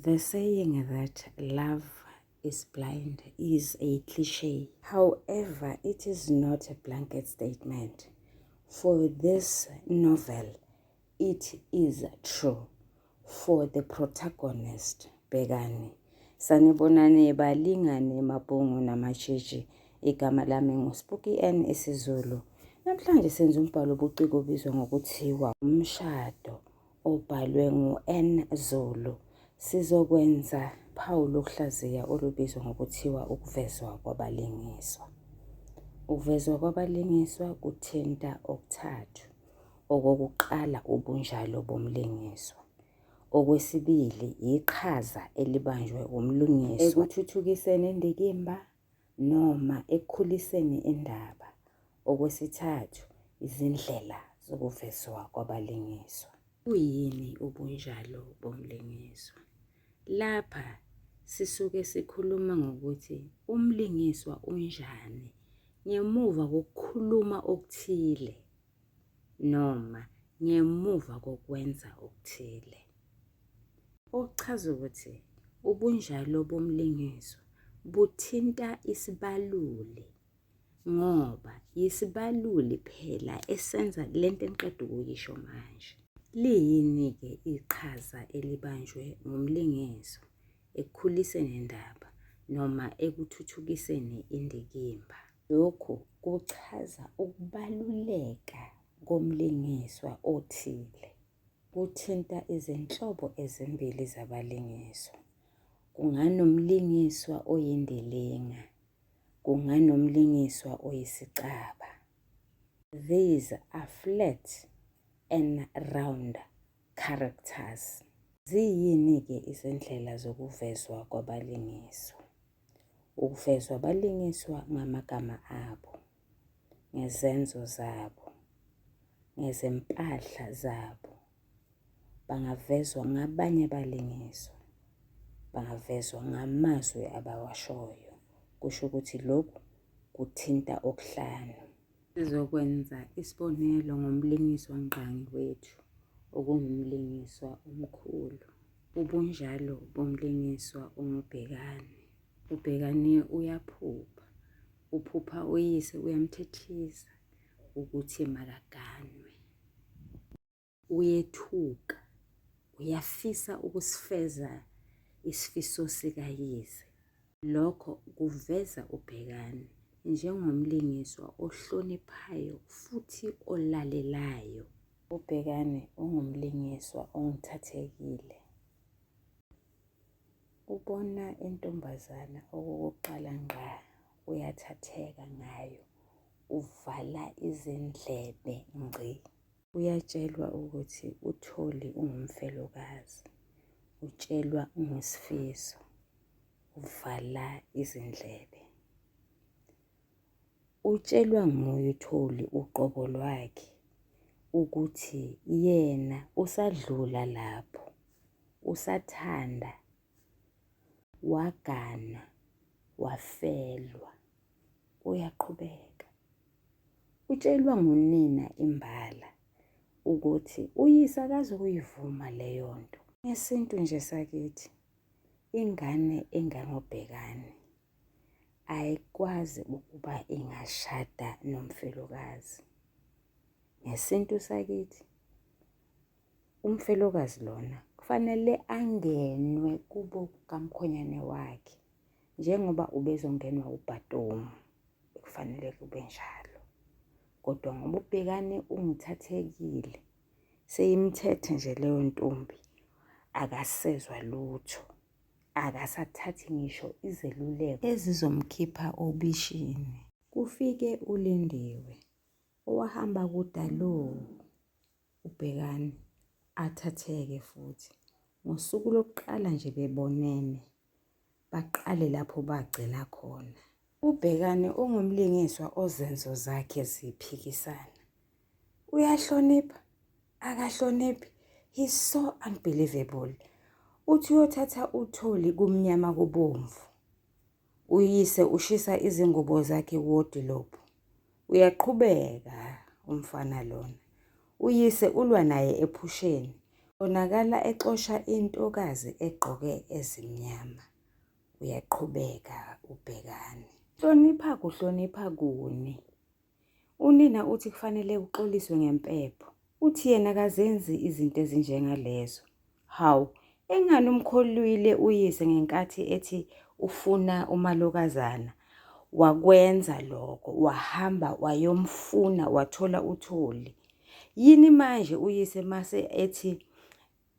The saying that love is blind is a cliche. However, it is not a blanket statement. For this novel, it is true. For the protagonist, Ubhekani. Sanibonani balingane mabhungu namasheshi. Igama lami nguSpooky N isiZulu. Namhlanje senza umbhalo obuciko obizwa ngokuthiwa Umshado, obhalwe ngu-N Zulu. Sizokwenza phawu lokuhlaziya olubizwa ngokuthiwa ukuvezwa kwabalingiswa. Ukuvezwa kwabalingiswa kuthinta okuthathu. Okokuqala, ubunjalo bomlingiswa. Okwesibili, iqhaza elibanjwe umlingiswa ekuthuthukiseni indikimba noma ekukhuliseni indaba. Okwesithathu, izindlela zokuvezwa kwabalingiswa. Kuyini ubunjalo bomlingiswa? Lapha sisuke sikhuluma ngokuthi umlingiswa unjani ngemuva kokukhuluma okuthile noma ngemuva kokwenza okuthile. Okuchaza ukuthi ubunjalo bomlingiswa buthinta isibaluli ngoba yisibaluli phela esenza lento engiqeda ukuyisho manje. Liyini-ke iqhaza elibanjwe ngumlingiswa ekukhuliseni indaba noma ekuthuthukiseni indikimba? Lokhu kuchaza ukubaluleka komlingiswa othile. Kuthinta izinhlobo ezimbili zabalingiswa. Kunganomlingiswa oyindilinga, kunganomlingiswa oyisicaba. These are flat and round characters. Ziyini-ke izindlela zokuvezwa kwabalingiswa? Ukuvezwa abalingiswa ngamagama abo, ngezenzo zabo, ngezempahla zabo. Bangavezwa ngabanye abalingiswa, bangavezwa ngamazwi abawashoyo. Kusho ukuthi lokhu kuthinta okuhlanu. Sizokwenza isibonelo ngomlingiswa ngqangi wethu, okungumlingiswa omkhulu. Ubunjalo bomlingiswa ongubhekani. UBhekani uyaphupha. Uphupha uyise uyamthethisa ukuthi makaganwe. Uyethuka. Uyafisa ukusifeza isifiso sikayise. Lokho kuveza uBhekani njengomlingiswa ohloniphayo futhi olalelayo. UBhekani ungumlingiswa ongithathekile. Ubona intombazana okokuqala ngqa uyathatheka ngayo. Uvala izindlebe ngqi. Uyatshelwa ukuthi uTholi ungumfelokazi. Utshelwa ungesifiso. Uvala izindlebe. Utshelwa nguye uTholi uqobo lwakhe ukuthi yena usadlula lapho. Usathanda, wagana, wafelwa. Uyaqhubeka. Utshelwa ngunina imbala ukuthi uyise akazukuyivuma leyo nto. Ngesintu nje sakithi, ingane engangobhekani ayikwazi ukuba ingashada nomfelokazi. Ngesintu sakithi, umfelokazi lona kufanele angenwe kubo kamkhonyane wakhe. Njengoba ubezongenwa ubhatomu, kufanele kube njalo. Kodwa ngoba uBhekani ungithathekile, seyimthethe nje leyo ntombi, akasezwa lutho. Akasathathi ngisho izeluleko ezizomkhipha obishini. Kufike uLindiwe, owahamba kudalo uBhekani athatheke futhi. Ngosuku lokuqala nje bebonene, baqale lapho bagcina khona. UBhekani ungumlingiswa ozenzo zakhe ziphikisana. Uyahlonipha, akahloniphi. He's so unbelievable. Uthi uyothatha uTholi kumnyama kubomvu. Uyise ushisa izingubo zakhe wardrobe. Uyaqhubeka umfana lona. Uyise ulwa naye ephusheni. Bonakala exosha intokazi egqoke ezimnyama. Uyaqhubeka uBhekani. Hlonipha kuhlonipha kuni. Unina uthi kufanele uxoliswe ngempepho. Uthi yena akazenzi izinto ezinjengalezo. Hawu, engani umkholwile uyise ngenkathi ethi ufuna umalokazana. Wakwenza lokho, wahamba wayomfuna wathola utholi. Yini manje uyise mase ethi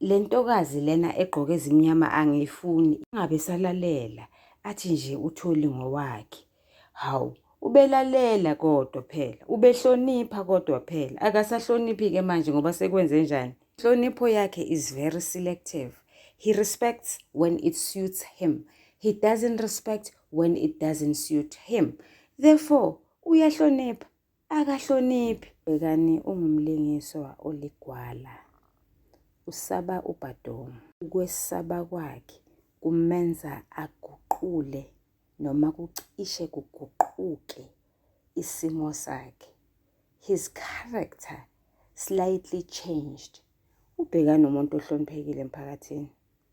le ntokazi lena egqoke ezimnyama angiyifuni, ingabe salalela athi nje utholi ngowakhe. Hawu, ubelalela kodwa phela, ubehlonipha kodwa phela, akasahloniphi-ke manje ngoba sekwenze njani. Inhlonipho yakhe is very selective. He respects when it suits him. He doesn't respect when it doesn't suit him. Therefore, uyahlonipha, akahloniphi. Bhekani ungumlingiswa oligwala. Usaba ubhadomu. Ukwesaba kwakhe kumenza aguqule noma kucishe kuguquke isimo sakhe. His character slightly changed. UBhekani umuntu ohloniphekile emphakathini.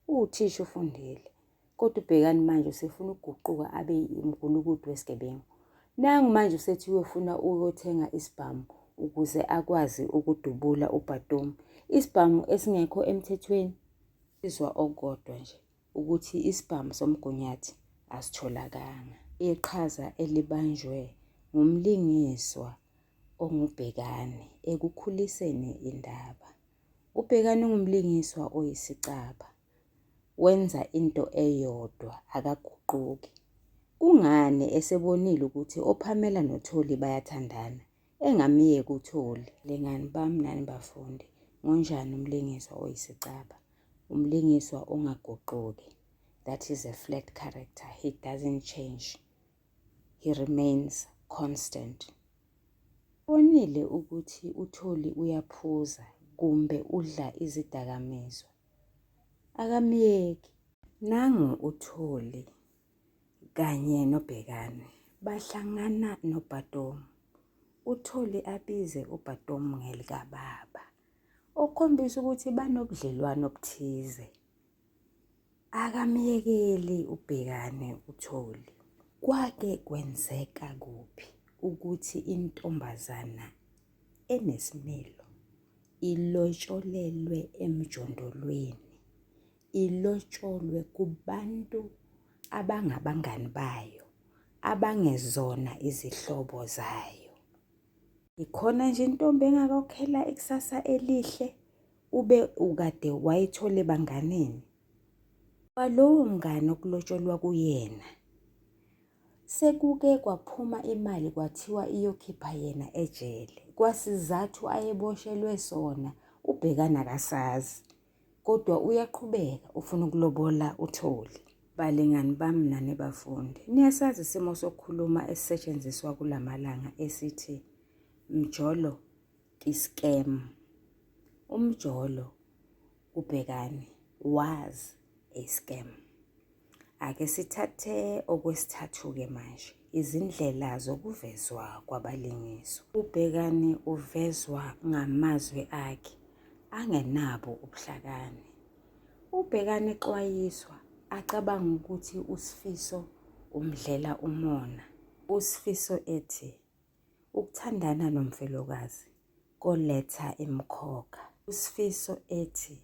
Uthisha ufundile. Kodwa uBhekani manje usefuna ukuguquka abe umgulukudu wesigebengu. Nangu manje usethi uyofuna ukuyothenga isibhamu ukuze akwazi ukudubula ubhadomu. Isibhamu esingekho emthethweni. Izwa okodwa nje ukuthi isibhamu somgunyathi asitholakanga. Iqhaza elibanjwe ngumlingiswa onguBhekani ekukhuliseni indaba. UBhekani ungumlingiswa oyisicaba. Wenza into eyodwa, akaguquki. Kungani esebonile ukuthi oPamela noTholi bayathandana engamiyeka uTholi? Lengani bami nani bafundi, ngonjani umlingiswa oyisicaba? Umlingiswa ongaguquki. That is a flat character. He doesn't change. He remains constant. Bonile ukuthi uTholi uyaphuza kumbe udla izidakamizwa. Akamiyeki. Nangu uTholi kanye noBhekani bahlangana noBhadomu. uTholi abize uBhadomu ngelikababa, okhombisa ukuthi banobudlelwano obuthize. Akamyekeli uBhekani uTholi. Kwake kwenzeka kuphi ukuthi intombazana enesimilo ilotsholelwe emjondolweni, ilotsholwe kubantu abangabangani bayo, abangezona izihlobo zayo? Ikhona nje intombi engakhokhela ikusasa elihle ube ukade wayithole banganeni? Kwalowo mngane okulotsholwa kuyena sekuke kwaphuma imali kwathiwa iyokhipha yena ejele. Kwasizathu ayeboshelwe sona uBhekani akasazi, kodwa uyaqhubeka ufuna ukulobola uTholi. Balingani bami nani bafundi, niyasazi isimo sokukhuluma esisetshenziswa kulamalanga esithi mjolo ki-scam. Umjolo uBhekani was a scam. Ake sithathe okwesithathu-ke manje, izindlela zokuvezwa kwabalingiswa. uBhekani uvezwa ngamazwi akhe angenabo ubuhlakani. uBhekani exwayiswa acabanga ukuthi uSifiso umdlela umona. uSifiso ethi ukuthandana nomfelokazi koletha imkhokha. uSifiso ethi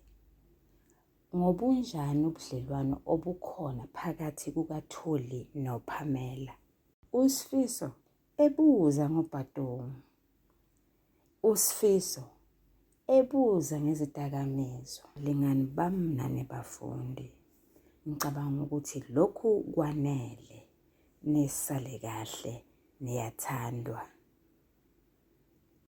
ngobunjani ubudlelwano obukhona phakathi kukaTholi noPamela. uSifiso ebuza ngoBhadomu. uSifiso ebuza ngezidakamizwa. Lingani bami nani bafundi, ngicabanga ukuthi lokhu kwanele, nisale kahle, niyathandwa.